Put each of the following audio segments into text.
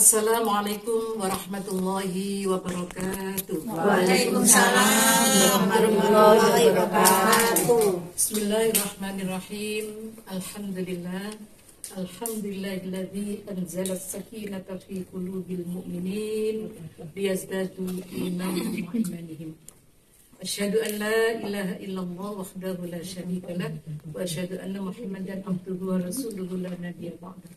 Assalamualaikum warahmatullahi wabarakatuh. Waalaikumsalam warahmatullahi wabarakatuh. Bismillahirrahmanirrahim. Alhamdulillahilladzi anzala as-sakinata fi qulubil mu'minin liyazdadu imanan ma'a imanihim. Asyhadu an la ilaha illallah wahdahu la syarika lah wa asyhadu anna Muhammadan abduhu wa rasuluhu la nabiyya ba'dahu.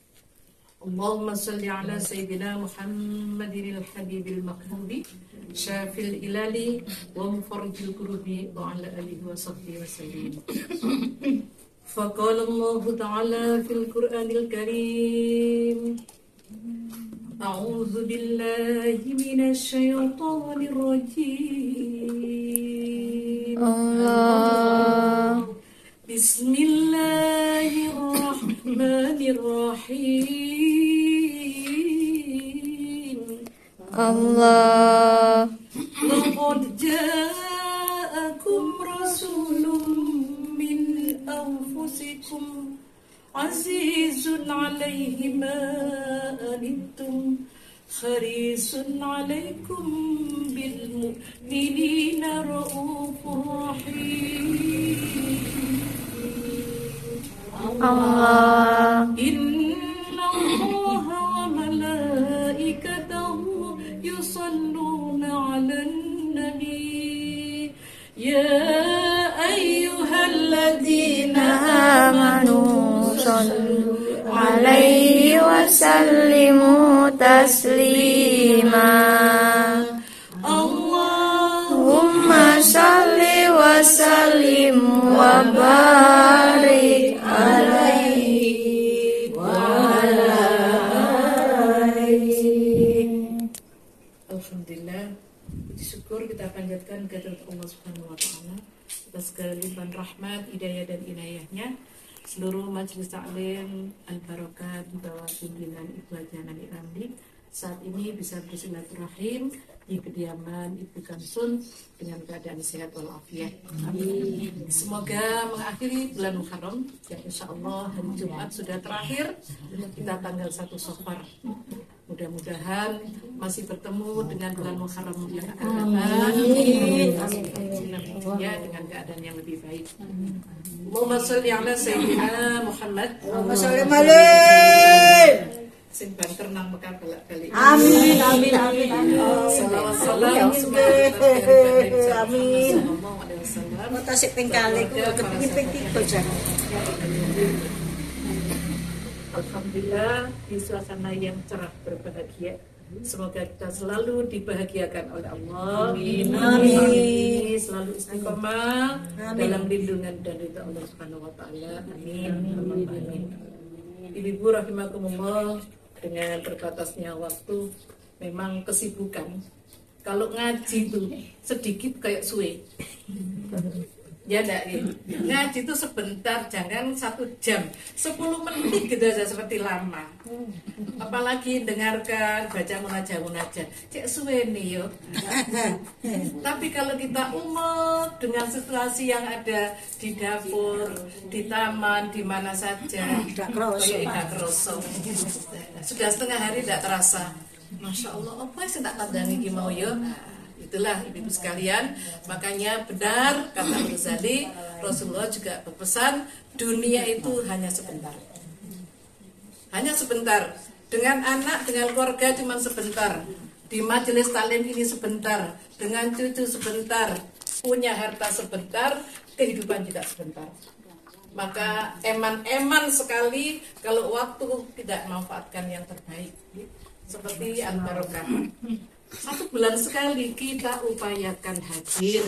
Allahumma salli ala Sayyidina Muhammadin al-Habibil Maqdubi Syafil ilali wa mufarrijil kurubi wa ala alihi wa sahbihi wa sallim. Faqala Allah Ta'ala fil Qur'anil Karim, A'udzu billahi minasy syaithanir rajim. Bismillahirrahmanirrahim. Allah. Laqad ja'akum rasulun min anfusikum azizun 'alaihi ma anittum harisun 'alaikum bil mu'minina raufur rahim. Allah. Inna Allaha wa malaikatahu yusalluna 'alan nabi ya ayyuhalladzina Amanu sallu alaihi wa sallimu taslima. Allahumma salli wa sallim wa barik alaihi wa ala alihi. Alhamdulillah, puji syukur kita panjatkan kehadirat Allah Subhanahu wa taala atas kelimpahan rahmat, hidayah dan inayahnya. Seluruh majelis taklim Al-Barakah di bawah pimpinan Ibu Haja Nani Ramli saat ini bisa bersilaturahim di kediaman Ibu Kamsun dengan keadaan sehat walafiat. Amin. Semoga mengakhiri bulan Muharram yang insya Allah hari Jumat sudah terakhir, kita tanggal 1 Safar. Mudah-mudahan masih bertemu dengan bulan Muharram yang akan datang. Ya, dengan keadaan yang lebih baik. Allahumma sholli ala Sayyidina Muhammad. Allahumma sholli alaihi. Sing banter nang Mekah balik-balik. Amin amin amin amin. Salawat salam Amin. sallallahu alaihi wasallam. Mau tasik ping kali ku kepingin ping 3 jangan. Alhamdulillah di suasana yang cerah berbahagia. Semoga kita selalu dibahagiakan oleh Allah. Amin. Amin. Selalu istiqomah dalam lindungan dan ridha Allah Subhanahu wa taala. Amin. Amin. Ibu rahimakumullah, dengan terbatasnya waktu memang kesibukan. Kalau ngaji itu sedikit kayak suwe. Ya enggak ya? Ngaji itu sebentar, jangan 1 jam, 10 menit gitu aja seperti lama. Apalagi dengarkan baca munajat, cek suwe nih yo. Tapi kalau kita umek dengan situasi yang ada di dapur, di taman, di mana saja, tidak kerasa. Sudah setengah hari tidak terasa. Masya Allah, apa sih tak tandani gimau yo? Itulah ibu-ibu sekalian, makanya benar kata Ghazali, Rasulullah juga berpesan, dunia itu hanya sebentar. Hanya sebentar. Dengan anak, dengan keluarga cuma sebentar. Di majelis taklim ini sebentar. Dengan cucu sebentar. Punya harta sebentar, kehidupan juga sebentar. Maka eman-eman sekali kalau waktu tidak memanfaatkan yang terbaik. Seperti Al-Barakah. 1 bulan sekali kita upayakan hadir.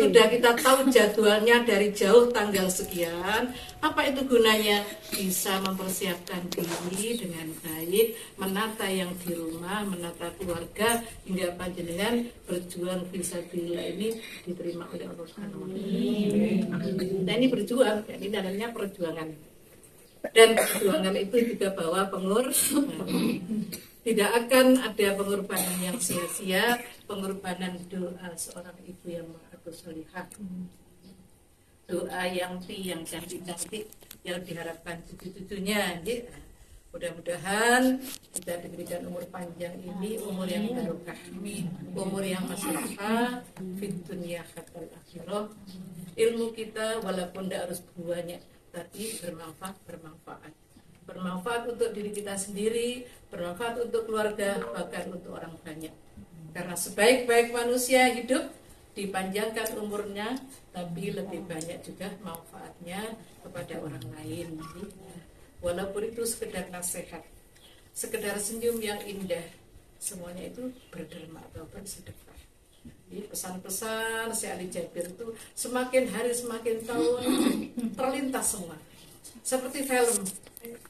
Sudah kita tahu jadwalnya dari jauh tanggal sekian. Apa itu gunanya? Bisa mempersiapkan diri dengan baik, menata yang di rumah, menata keluarga, hingga panjenengan berjuang fisabilillah ini diterima oleh Allah Subhanahu wa taala. Nah, ini berjuang, ini namanya perjuangan. Dan perjuangan itu juga bawa pengorbanan. Tidak akan ada pengorbanan yang sia-sia, pengorbanan doa seorang ibu yang bagus solihah, doa yang cantik-cantik yang diharapkan cucu-cucunya. Mudah-mudahan kita diberikan umur panjang ini, umur yang barokah, umur yang maslahah, fid dunya hatta akhirah. Ilmu kita walaupun tidak harus banyak, tapi bermanfaat. Bermanfaat untuk diri kita sendiri, bermanfaat untuk keluarga, bahkan untuk orang banyak. Karena sebaik-baik manusia hidup, dipanjangkan umurnya, tapi lebih banyak juga manfaatnya kepada orang lain. Walaupun itu sekedar nasihat, sekedar senyum yang indah, semuanya itu berderma atau bersedekah. Jadi pesan-pesan Syekh Ali Jabir itu semakin hari semakin tahun terlintas semua. Seperti film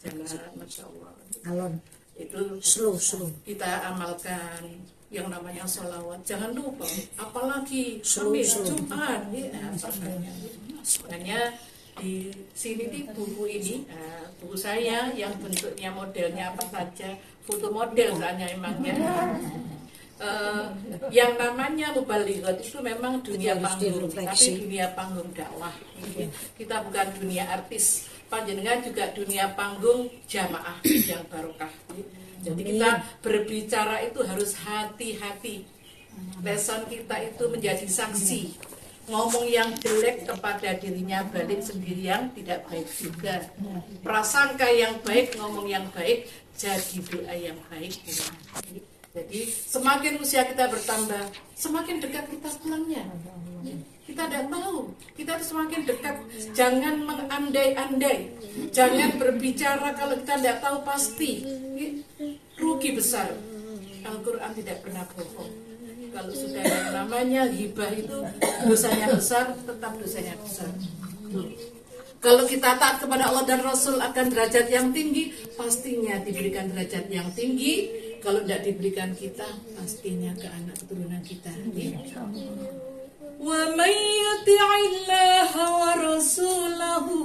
jalan, masya Allah. Alon. Itu Slow. kita amalkan yang namanya sholawat. Jangan lupa, apalagi Slow. Jumat, makanya di sini di buku ini, buku saya yang bentuknya modelnya apa saja, foto model soalnya emangnya. Yang namanya mubalighat itu memang dunia panggung, tapi dunia panggung dakwah. Kita bukan dunia artis, panjenengan juga dunia panggung jamaah yang barokah. Jadi kita berbicara itu harus hati-hati. Lesan kita itu menjadi saksi. Ngomong yang jelek kepada dirinya balik sendiri yang tidak baik juga. Prasangka yang baik, ngomong yang baik, jadi doa yang baik. Jadi semakin usia kita bertambah, semakin dekat kita pulangnya. Kita tidak tahu, kita semakin dekat. Jangan mengandai-andai, jangan berbicara kalau kita tidak tahu pasti. Rugi besar. Al-Quran tidak pernah bohong. Kalau sudah yang namanya ghibah itu dosanya besar, tetap dosanya besar. Kalau kita taat kepada Allah dan Rasul akan derajat yang tinggi, pastinya diberikan derajat yang tinggi. Kalau tidak diberikan kita, pastinya ke anak keturunan kita. Wa may yuti'illaha wa rasulahu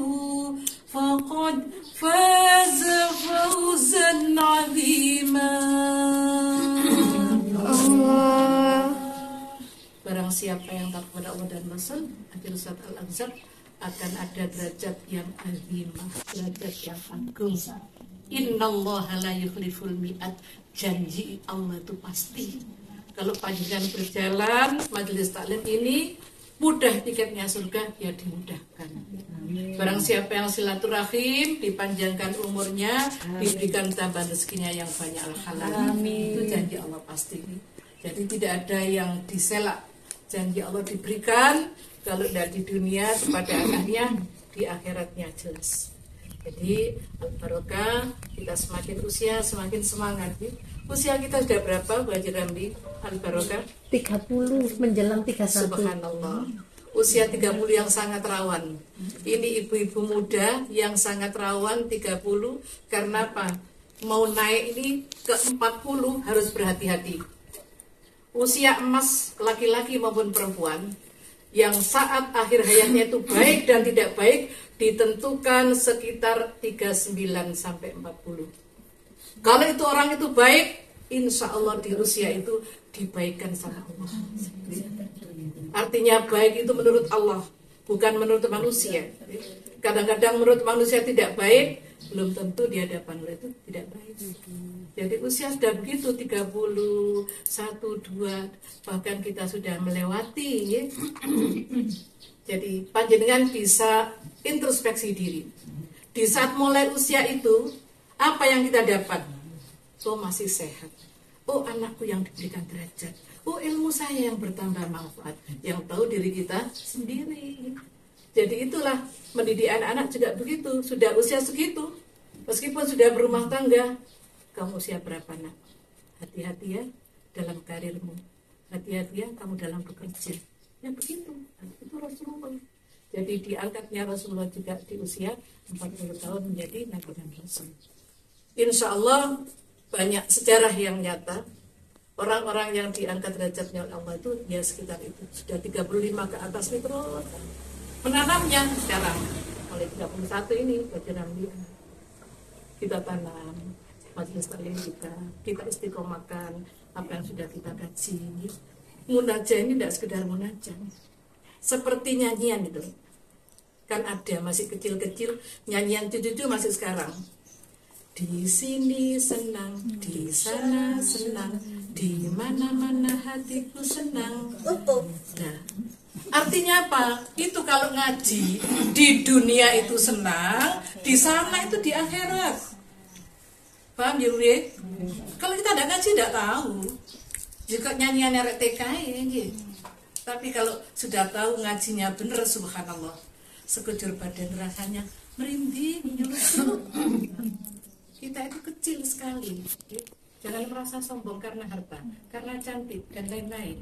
faqad faza fawzan 'azima. Barang siapa yang taat kepada Allah dan Rasul, akhir surat Al-Ahzab, akan ada derajat yang azimah, derajat yang agung. Innallaha la yukhliful mi'ad, janji Allah itu pasti. Kalau panjenengan berjalan majelis taklim ini, mudah tiketnya surga, ya dimudahkan. Barang siapa yang silaturahim, dipanjangkan umurnya, diberikan tambahan rezekinya yang banyak al-halal. Itu janji Allah pasti. Jadi tidak ada yang diselak. Janji Allah diberikan, kalau tidak di dunia kepada anaknya, di akhiratnya jelas. Jadi al-barokah, kita semakin usia semakin semangat. Usia kita sudah berapa Bu Haji Ramli? Al-barokah 30 menjelang 31. Subhanallah. Usia 30 yang sangat rawan. Ini ibu-ibu muda yang sangat rawan 30. Karena apa? Mau naik ini ke 40 harus berhati-hati. Usia emas laki-laki maupun perempuan yang saat akhir hayatnya itu baik dan tidak baik ditentukan sekitar 39 sampai 40. Kalau itu orang itu baik, insya Allah di usia itu dibaikkan sama Allah. Artinya baik itu menurut Allah, bukan menurut manusia. Kadang-kadang menurut manusia tidak baik, belum tentu di hadapan Allah itu tidak baik. Jadi usia sudah begitu 31, 2, bahkan kita sudah melewati. Ya. Jadi panjenengan bisa introspeksi diri. Di saat mulai usia itu, apa yang kita dapat? Oh masih sehat. Oh anakku yang diberikan derajat. Oh ilmu saya yang bertambah manfaat. Yang tahu diri kita sendiri. Jadi itulah mendidik anak-anak juga begitu. Sudah usia segitu, meskipun sudah berumah tangga. Kamu usia berapa nak? Hati-hati ya dalam karirmu. Hati-hati ya kamu dalam bekerja. Ya begitu. Itu Rasulullah. Jadi diangkatnya Rasulullah juga di usia 40 tahun menjadi Nabi dan Rasul. Insya Allah banyak sejarah yang nyata. Orang-orang yang diangkat derajatnya oleh Allah itu ya sekitar itu. Sudah 35 ke atas nih terus. Menanamnya sekarang. Mulai 31 ini bagian kita tanam. Majelis taklim kita istiqomahkan apa yang sudah kita kaji. Munajah ini tidak sekedar munajah, seperti nyanyian itu. Kan ada masih kecil-kecil nyanyian cucu-cucu masih sekarang. Di sini senang, di sana senang, di mana-mana hatiku senang. Nah, artinya apa? Itu kalau ngaji di dunia itu senang, di sana itu di akhirat. Paham ya, Uri? Kalau kita tidak ngaji tidak tahu. Jika nyanyian RTK ini. Tapi kalau sudah tahu ngajinya benar, subhanallah, sekujur badan rasanya merinding, nyeluk. Kita itu kecil sekali. Jangan merasa sombong karena harta, karena cantik dan lain-lain,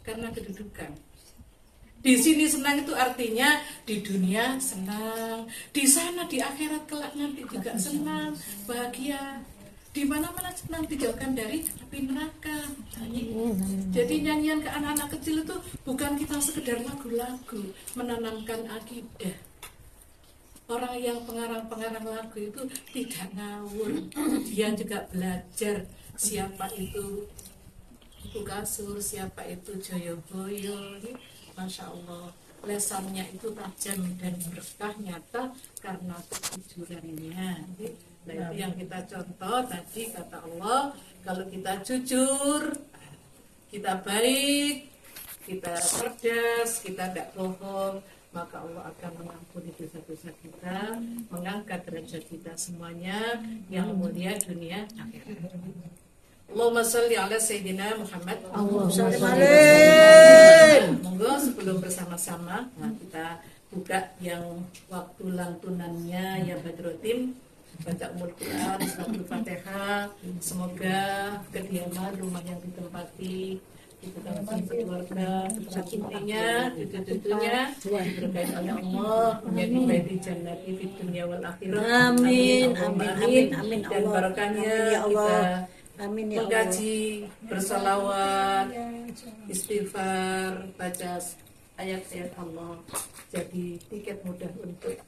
karena kedudukan. Di sini senang itu artinya di dunia senang, di sana di akhirat kelak nanti juga senang, bahagia. Di mana-mana senang, dijauhkan dari api neraka. Jadi nyanyian ke anak-anak kecil itu bukan kita sekedar lagu-lagu, menanamkan akidah. Orang yang pengarang-pengarang lagu itu tidak ngawur, dia juga belajar siapa itu Ibu Kasur, siapa itu Joyoboyo. Masya Allah, lesannya itu tajam dan berkah nyata karena kejujurannya. Nah, itu yang kita contoh tadi, kata Allah, kalau kita jujur, kita baik, kita cerdas, kita tidak bohong, maka Allah akan mengampuni dosa-dosa kita, mengangkat derajat kita semuanya yang mulia dunia akhirat. Allahumma sholli ala Sayyidina Muhammad. Monggo sebelum bersama-sama, nah kita buka yang waktu lantunannya ya Badrotim, baca Ummul Quran, Suratul Fatihah. Semoga kediaman rumah yang ditempati itu dalam keluarga, cintanya, cucu-cucunya berkait oleh Allah, menjadi baik di jannati fid dunya wal akhirah. Amin, amin, amin, amin. Dan barokahnya kita Amin ya Allah. mengkaji, bersalawat, istighfar, baca ayat-ayat Allah, jadi tiket mudah untuk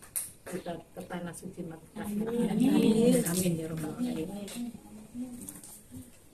kita ke tanah suci Makkah. Amin. Amin ya rabbal alamin.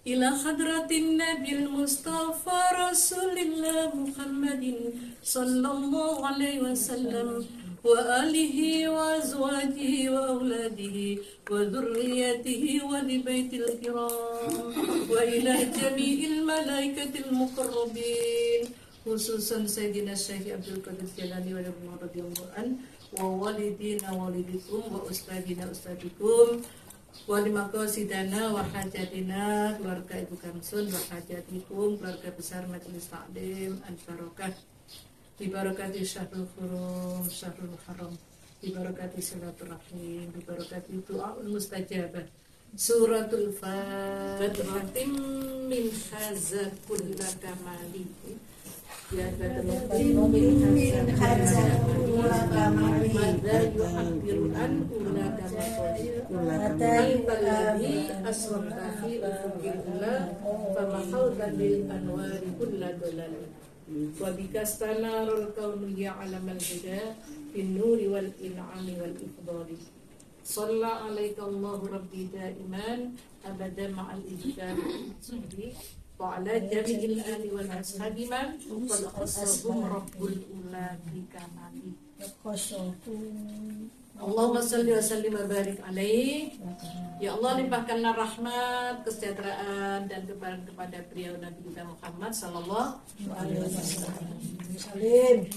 Ila hadratin Nabil Mustafa Rasulillah Muhammadin sallallahu alaihi wasallam wa alihi wa azwajihi wa auladihi wa dhurriyyatihi wa li baitil kiram wa ila jami'il malaikatil muqarrabin khususan Sayyidina Syekh Abdul Qadir Jalani wa radhiyallahu an wa walidina walidikum wa ustadina ustadikum wa limakosidana wa hajatina, keluarga Ibu Kamsun wa hajatikum, keluarga besar Majelis Taklim Al-Barokah, dibarakati Syahrul Hurum, Syahrul Haram, dibarakati silaturahim, dibarakati doaul mustajabah, suratul Fatihah min hazza kulla kamali. Ya min hazza kulla kamali, madza yu'abbiru an kulla kamali. Antalladzi asrafta fi ufuqillah famahawta bil anwari kulla dalal wa bikastanarul kaunu ya'lamal huda bin nuri wal in'ami wal ifdali. Shalla alaika Allahu rabbi daiman abada ma'al ijtihad subhi wa ala jami'il ali wal ashabi man qad qasahum rabbul ula bi kamali. Allahumma salli wa sallim wa barik alaih. Ya Allah, limpahkanlah rahmat, kesejahteraan dan kebahagiaan kepada beliau Nabi kita Muhammad sallallahu alaihi wasallam.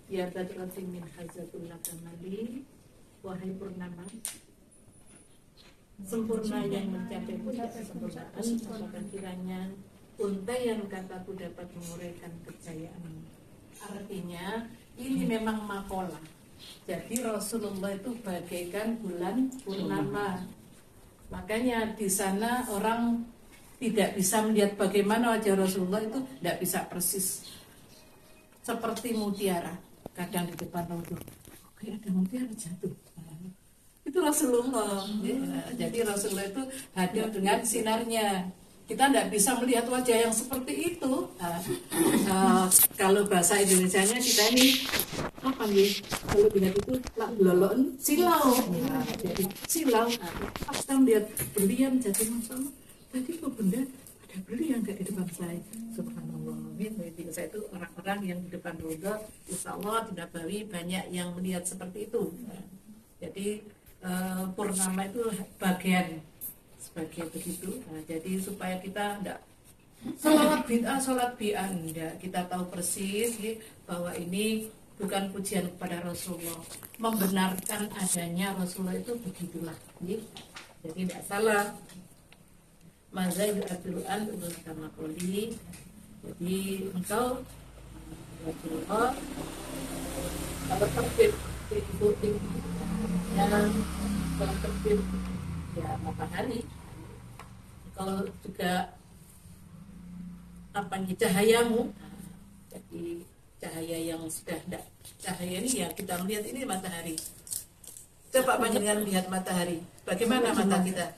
Ya badratin min hazatul kamali, wahai purnama sempurna yang mencapai puncak kesempurnaan, maka kiranya untaian kataku dapat menguraikan kejayaan. Artinya ini memang makola. Jadi Rasulullah itu bagaikan bulan purnama. Makanya di sana orang tidak bisa melihat bagaimana wajah Rasulullah, itu tidak bisa persis seperti mutiara. Kadang di depan laut kayak ada mutiara jatuh. Itu Rasulullah. Jadi Rasulullah itu hadir dengan sinarnya. Kita tidak bisa melihat wajah yang seperti itu. Kalau bahasa Indonesianya kita ini apa nih? Kalau lihat itu lak belolon silau. Jadi silau. Pas kita melihat berlian, jadi masalah. Tadi kok benda ada berlian nggak di depan saya? Subhanallah. Jadi saya itu orang-orang yang di depan roda, insya Allah di Nabawi banyak yang melihat seperti itu. Jadi purnama itu bagian sebagai begitu. Nah, jadi supaya kita tidak sholat bid'ah enggak, kita tahu persis ya, bahwa ini bukan pujian kepada Rasulullah, membenarkan adanya Rasulullah itu begitulah ya. Jadi tidak salah. Mazhab Abdullah sama koli. Jadi engkau Rasulullah kalau terbit ikuti yang kalau terbit ya matahari, kalau juga apa nih cahayamu, jadi cahaya yang sudah tidak cahaya ini ya kita melihat ini matahari. Coba panjenengan lihat matahari, bagaimana mata kita?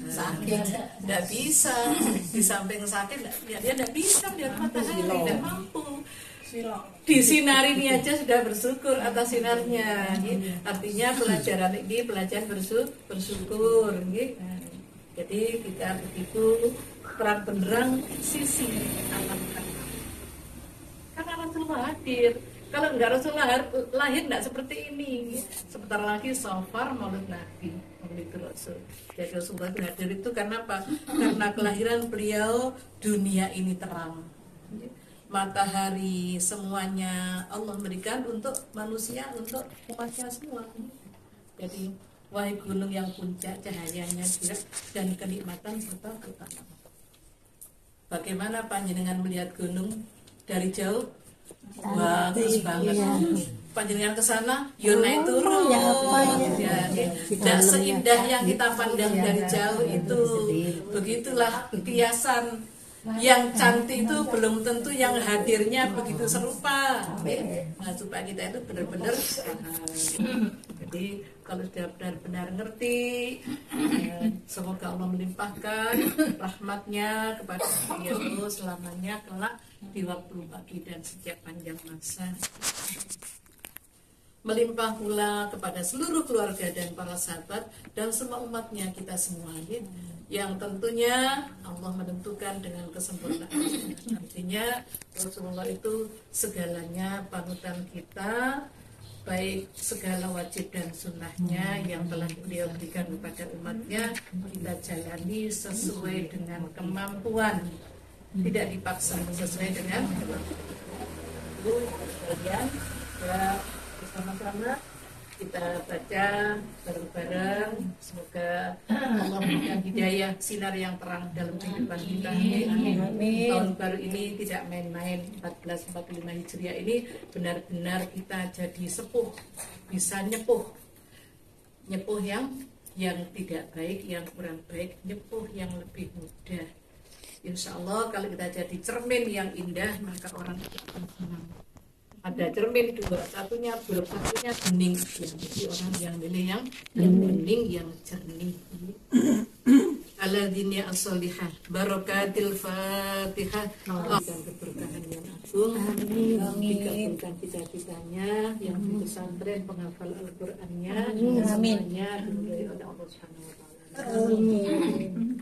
Sakit, tidak bisa. Di samping sakit, dia tidak bisa melihat matahari, tidak mampu. Disinari ini aja sudah bersyukur atas sinarnya. Artinya pelajaran ini pelajaran bersyukur. Jadi kita begitu terang benderang sisi alam karena Rasulullah hadir. Kalau enggak Rasulullah lahir enggak seperti ini. Sebentar lagi Safar Maulid Nabi, Maulid Rasul. Jadi Rasulullah hadir itu karena apa? Karena kelahiran beliau dunia ini terang. Matahari semuanya Allah berikan untuk manusia, untuk umatnya semua. Jadi wahai gunung yang puncak cahayanya jelas dan kenikmatan serta keutamaan. Bagaimana panjenengan melihat gunung dari jauh? Bagus banget. Panjenengan ke sana, yo naik turun. Ya, tidak seindah yang kita pandang dari jauh itu. Begitulah kiasan. Yang cantik itu belum tentu yang hadirnya begitu serupa. Nah, supaya kita itu benar-benar jadi kalau sudah benar-benar ngerti, semoga Allah melimpahkan rahmatnya kepada beliau selamanya kelak di waktu pagi dan setiap panjang masa. Melimpah pula kepada seluruh keluarga dan para sahabat dan semua umatnya kita semua, yang tentunya Allah menentukan dengan kesempurnaan. Artinya Rasulullah itu segalanya panutan kita, baik segala wajib dan sunnahnya yang telah beliau berikan kepada umatnya kita jalani sesuai dengan kemampuan, tidak dipaksa, sesuai dengan kemampuan. Ya, bersama-sama kita baca bareng-bareng, semoga Allah memberikan hidayah, sinar yang terang dalam kehidupan kita. Tahun baru ini tidak main-main, 1445 Hijriah ini benar-benar kita jadi sepuh, bisa nyepuh yang tidak baik, yang kurang baik, nyepuh yang lebih mudah. Insya Allah kalau kita jadi cermin yang indah, maka orang akan senang. Ada cermin dua, satunya belum, satunya bening. Jadi orang yang milih yang bening, yang jernih. Alladzina as-solihah barakatil fatihah. Dan keberkahan yang agung, dikabulkan cita-citanya yang di pesantren, penghafal Al-Qur'annya, semuanya dimuliakan oleh Allah Subhanahu wa taala. Amin.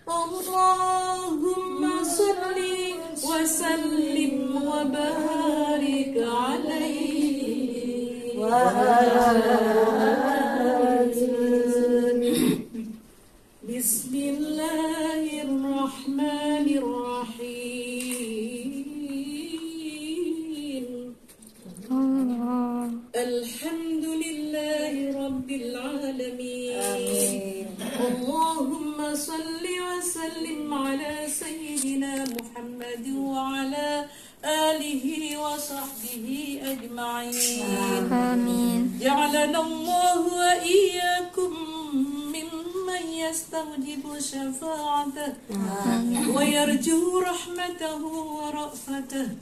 Allahumma salli wa sallim wa barik alaihi wa Bismillahirrahmanirrahim. Alhamdulillahi rabbil alamin. Allahumma salli wa sallim ala sayyidina Muhammad wa ala alihi wa sahbihi ajma'in. Amin. Ja'alana Allah wa iyyakum mimman yastajibu syafa'atahu wa yarju rahmatahu wa ra'fatahu.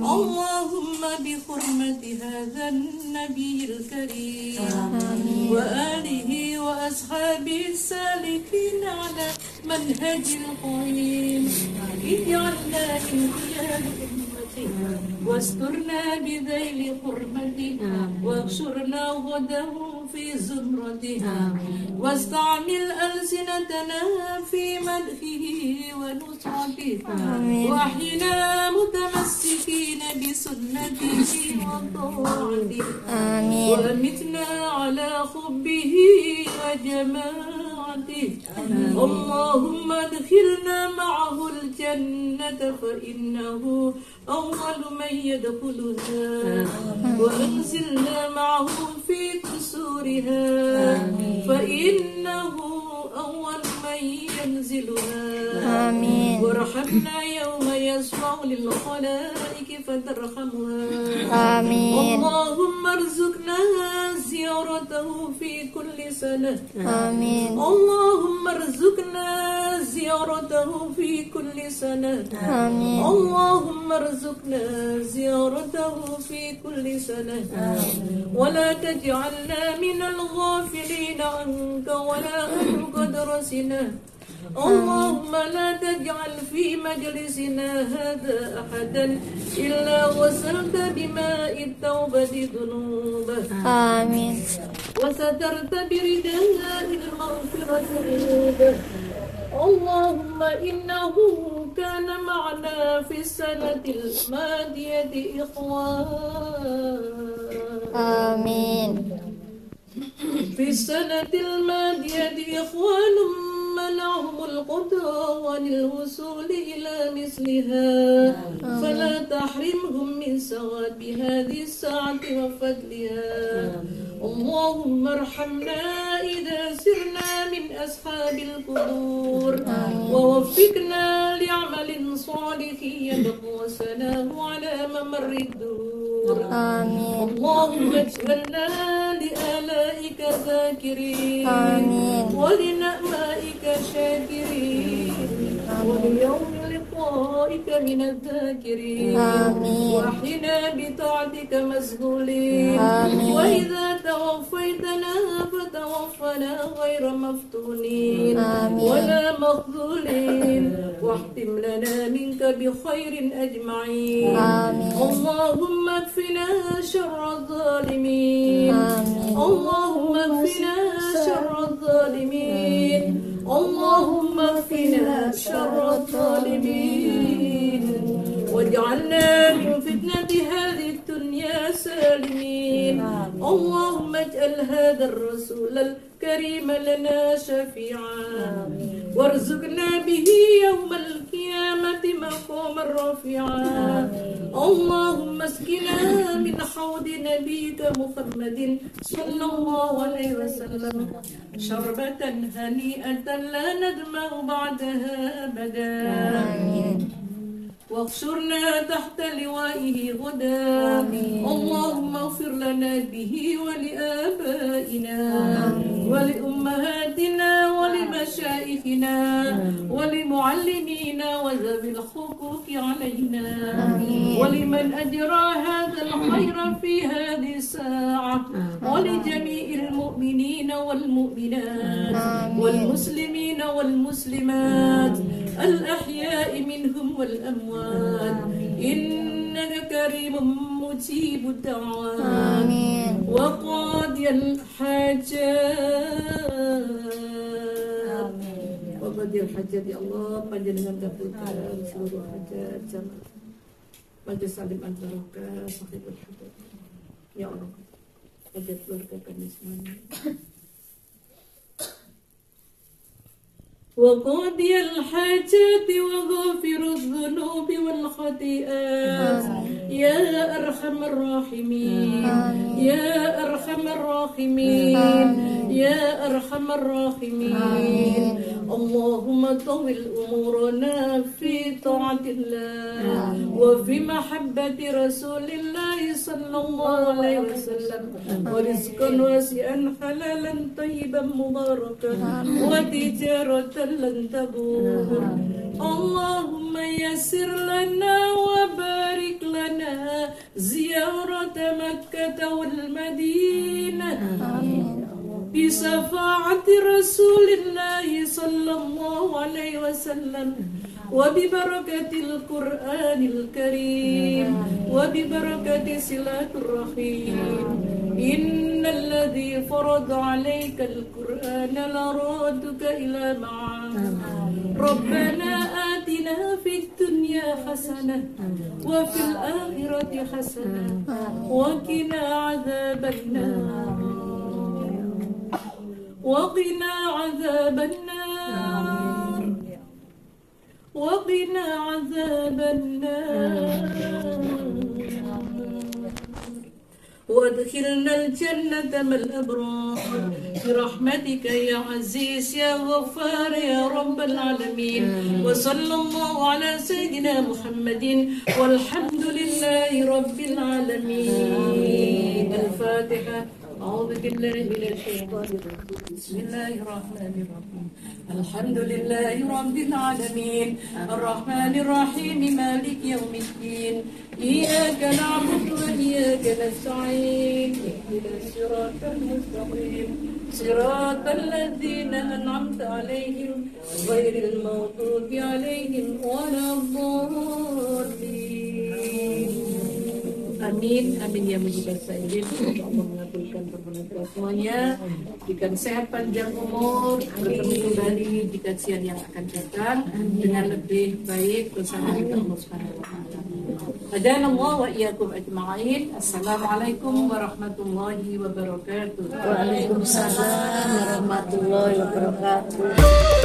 Allahumma bi hurmati hadzal nabiyil karim wa alihi wa ashabi salikin ala manhajil qaim. Ij'alna min واسترنا بذيل حرمته واحشرنا غدا في زمرته واستعمل ألسنتنا في مدحه ونصرته واحينا متمسكين بسنته وطاعته وأمتنا على حبه وجماعته اللهم ادخلنا معه الجنة فإنه أول من يدخلها وأنزلنا معه في قصورها فإنه أول من ينزلها وارحمنا يوم يشفع للخلائق فترحمها اللهم ارزقنا زيارته في كل سنة اللهم ارزقنا زيارته في كل سنة اللهم ارزقنا زيارته في كل سنة ولا تجعلنا من الغافلين عنك ولا عن قدرسنا اللهم لا تجعل في مجلسنا هذا أحدا إلا وسلت بماء التوبة ذنوبه وسترت برداء المغفرة عيوبه اللهم إنه كان معنا في السنة الماضية إخوان في السنة الماضية إخوان منعهم القدرة عن الوصول إلى مثلها فلا تحرمهم من ثواب هذه الساعة وفضلها اللهم ارحمنا إذا سرنا من أصحاب القبور ووفقنا لعمل صالح يبقى سناه على ممر الدور اللهم اجعلنا لآلائك ذاكرين ولنعمائك شاكرين وليوم لقائك من الذاكرين واحينا بطاعتك مسؤولين وإذا توفيتنا فتوفنا غير مفتونين ولا مخذولين واختم لنا منك بخير أجمعين اللهم اكفنا شر الظالمين اللهم اكفنا شر الظالمين اللهم اكفنا شر الظالمين واجعلنا من فتنة هذه الدنيا سالمين اللهم اجعل هذا الرسول الكريم لنا شفيعا وارزقنا به يوم القيامة مقاما رفيعا اللهم اسقنا من حوض نبيك محمد صلى الله عليه وسلم شربة هنيئة لا ندمع بعدها أبدا واحشرنا تحت لوائه غدا اللهم اغفر لنا به ولآبائنا ولأمهاتنا ولمشايخنا ولمعلمينا وذوي الحقوق علينا ولمن أجرى هذا الخير في هذه الساعة ولجميع المؤمنين والمؤمنات والمسلمين والمسلمات الأحياء منهم والأموات إنك كريم مجيب الدعوات وقاضي الحاجات وقاضي الحاجات يا الله panjenengan kabulkan seluruh hajat jamaah majelis salim antaroka sahibul hajat ya Allah hajat keluarga kami semuanya وقاضي الحاجات وغافر الذنوب والخطيئات يا أرحم الراحمين يا أرحم الراحمين يا أرحم الراحمين اللهم طول أمورنا في طاعة الله وفي محبة رسول الله صلى الله عليه وسلم ورزقا واسعا حلالا طيبا مباركا وتجارة لن تبور اللهم يسر لنا وبارك لنا زيارة مكة والمدينة بشفاعة رسول الله صلى الله عليه وسلم وببركة القرآن الكريم وببركة صلة الرحيم إن الذي فرض عليك القرآن لرادك إلى معاد ربنا آتنا في الدنيا حسنة وفي الآخرة حسنة وقنا عذاب النار وقنا عذاب النار وقنا عذاب النار وادخلنا الجنة مع الأبرار برحمتك يا عزيز يا غفار يا رب العالمين وصلى الله على سيدنا محمد والحمد لله رب العالمين. الفاتحة. أعوذ بالله من الشيطان الرجيم بسم الله الرحمن الرحيم الحمد لله رب العالمين الرحمن الرحيم مالك يوم الدين إياك نعبد وإياك نستعين اهدنا الصراط المستقيم صراط الذين أنعمت عليهم غير المغضوب عليهم ولا الضالين. Amin, amin ya mujibal sa'ilin. Semoga Allah mengabulkan permohonan kita semuanya, berikan sehat panjang umur, bertemu kembali di kajian yang akan datang dengan lebih baik bersama kita Allah Subhanahu wa taala. Hadanallahu wa iyyakum ajma'in. Assalamualaikum warahmatullahi wabarakatuh. Waalaikumsalam warahmatullahi wabarakatuh.